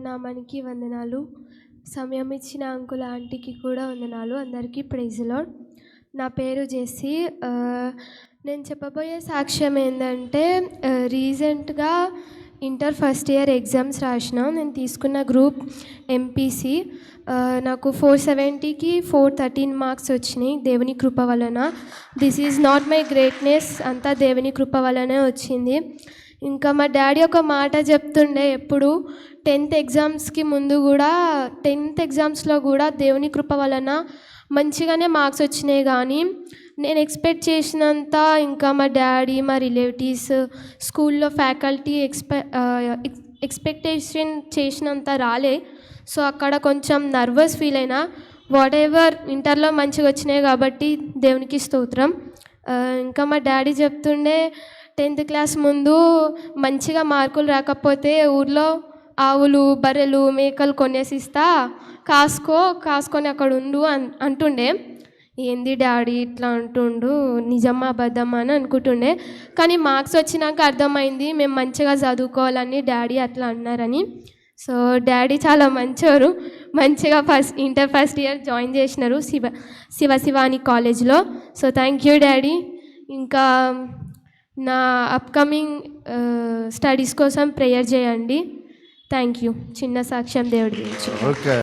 నామానికి వందనాలు. సమయం ఇచ్చిన అంకుల్ ఆంటీకి కూడా వందనాలు. అందరికీ ప్రైజ్ లార్డ్. నా పేరు జెస్సీ. నేను చెప్పబోయే సాక్ష్యం ఏంటంటే, రీసెంట్గా ఇంటర్ ఫస్ట్ ఇయర్ ఎగ్జామ్స్ రాసిన. నేను తీసుకున్న గ్రూప్ ఎంపీసీ. నాకు 470కి 413 మార్క్స్ వచ్చినాయి దేవుని కృప వలన. This is not my greatness, అంతా దేవుని కృప వలనే వచ్చింది. ఇంకా మా డాడీ ఒక మాట చెప్తుండే ఎప్పుడు, 10th ఎగ్జామ్స్కి ముందు కూడా 10th ఎగ్జామ్స్లో కూడా దేవుని కృప వలన మంచిగానే మార్క్స్ వచ్చినాయి. కానీ నేను ఎక్స్పెక్ట్ చేసినంత, ఇంకా మా డాడీ, మా రిలేటివ్స్, స్కూల్లో ఫ్యాకల్టీ ఎక్స్పెక్టేషన్ చేసినంత రాలే. సో అక్కడ కొంచెం నర్వస్ ఫీల్ అయినా. వాట్ ఎవర్, ఇంటర్లో మంచిగా వచ్చినాయి కాబట్టి దేవునికి స్తోత్రం. ఇంకా మా డాడీ చెప్తుండే, 10th క్లాస్ ముందు మంచిగా మార్కులు రాకపోతే ఊర్లో ఆవులు, బర్రెలు, మేకలు కొనేసిస్తా, కాసుకొని అక్కడ ఉండు అంటుండే. ఏంది డాడీ ఇట్లా అంటుండు, నిజమా అబద్ధమా అని అనుకుంటుండే. కానీ మార్క్స్ వచ్చినాక అర్థమైంది మేము మంచిగా చదువుకోవాలని డాడీ అట్లా అన్నారని. సో డాడీ చాలా మంచోరు. మంచిగా ఇంటర్ ఫస్ట్ ఇయర్ జాయిన్ చేసినారు శివాని కాలేజ్లో. So thank you daddy. ఇంకా నా అప్కమింగ్ స్టడీస్ కోసం ప్రేయర్ చేయండి. Thank you. చిన్న సాక్ష్యం దేవుడి గురించి.